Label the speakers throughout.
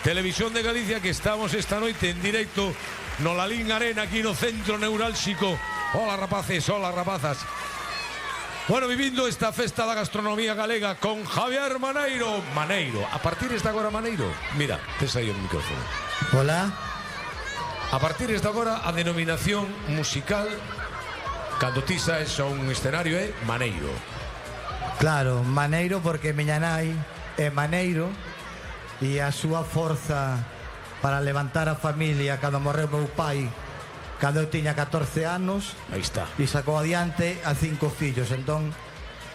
Speaker 1: Televisión de Galicia, que estamos esta noite en directo no Lalín Arena, aquí no centro neurálxico. Hola rapaces, hola rapazas. Bueno, vivindo esta festa da gastronomía galega con Javier Maneiro. Maneiro, a partir de esta agora Maneiro, mira, tes aí o micrófono.
Speaker 2: Hola.
Speaker 1: A partir de esta agora a denominación musical cando ti saes a un escenario é Maneiro.
Speaker 2: Claro, Maneiro porque miña nai é Maneiro e a súa forza para levantar a familia cando morreu meu pai cando eu tiña 14 anos.
Speaker 1: Aí está.
Speaker 2: E sacou adiante a 5 fillos. Entón,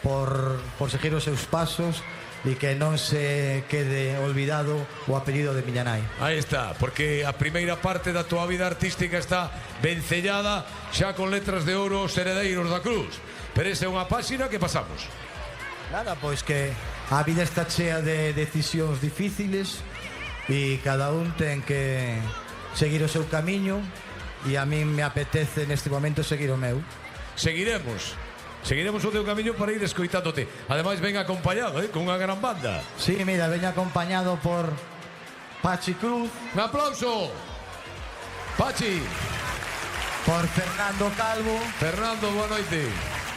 Speaker 2: por seguir os seus pasos e que non se quede olvidado o apelido de miña nai.
Speaker 1: Aí está, porque a primeira parte da tua vida artística está vencellada xa con letras de ouro os heredeiros da cruz. Pero esa é unha páxina que pasamos.
Speaker 2: Nada, pois que a vida está chea de decisións difíciles e cada un ten que seguir o seu camiño e a min me apetece neste momento seguir o meu. Seguiremos o teu camiño para ir escoitándote. Ademais ven acompañado, con unha gran banda. Sí, mira, ven acompañado por Pachi Cruz.
Speaker 1: Un aplauso. Pachi.
Speaker 2: Por Fernando Calvo.
Speaker 1: Fernando, boa noite.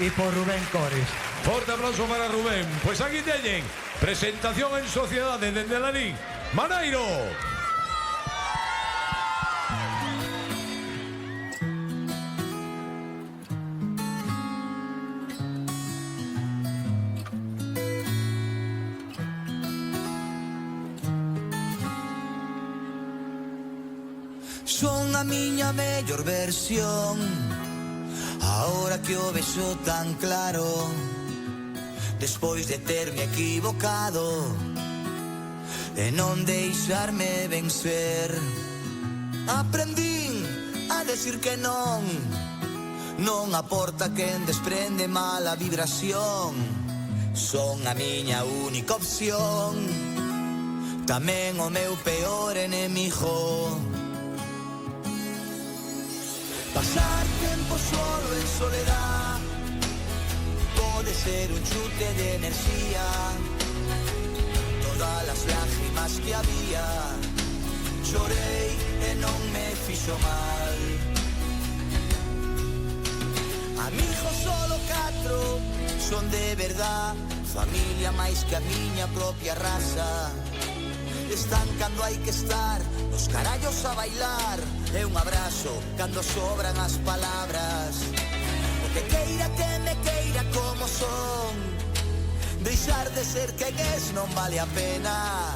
Speaker 2: E por Rubén Cores.
Speaker 1: Forte aplauso para Rubén. Pois aquí teñen presentación en sociedade dende Lalín, Maneiro.
Speaker 3: Son a miña mellor versión, ahora que o vexo tan claro. Despois de terme equivocado e non deixarme vencer, aprendín a decir que non aporta quen desprende mala vibración. Son a miña única opción, tamén o meu peor enemigo. Pasar tempo solo en soledad pode ser un chute de enerxía. Todas as lágrimas que había chorei e non me fixo mal. Amigos solo 4 son de verdad, familia máis que a miña propia raza. Están cando hai que estar, os carallos a bailar, e un abrazo cando sobran as palabras. Que queira que me queira como son, deixar de ser quen es non vale a pena.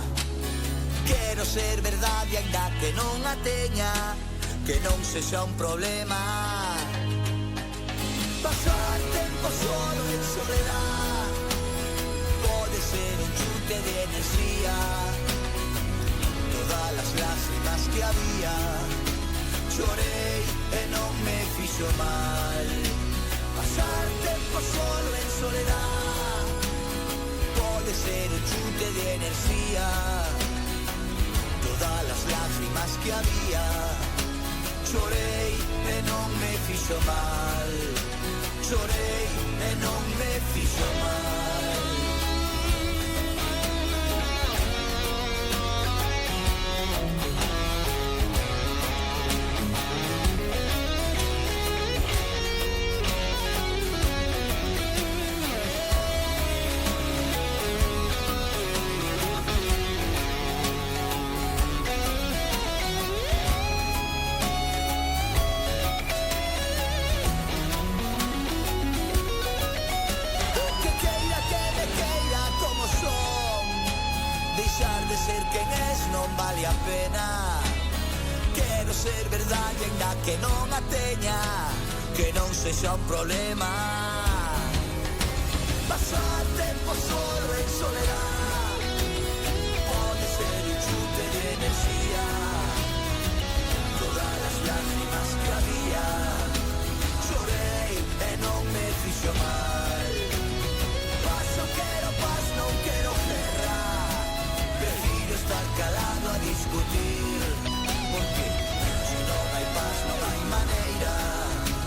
Speaker 3: Quero ser verdade ainda que non a teña, que non sexa un problema. Pasar tempo solo en soledad pode ser un chute de enerxía. Todas as lágrimas que había chorei e non me fixo mal. Pasar tempo solo en soledad pode ser un chute de enerxía. Todas as lágrimas que había chorei e non me fixo mal. Chorei e non me fixo mal. Ser quen es non vale a pena. Quero ser verdade ainda que non a teña, que non sexa un problema. Pasar tempo solo en soledad pode ser un chute de enerxía. Todas as lágrimas que había chorei e non me fixo mal. Paso quero paz, non quero guerra. Prefiro estar calado a discutir, porque se non hai paz non hai maneira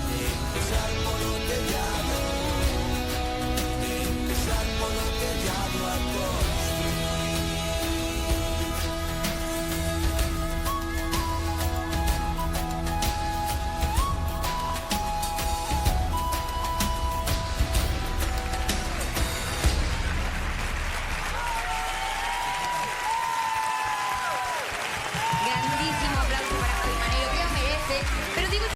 Speaker 3: de empezar polo tellado, de empezar polo tellado a construir.
Speaker 4: Pero digo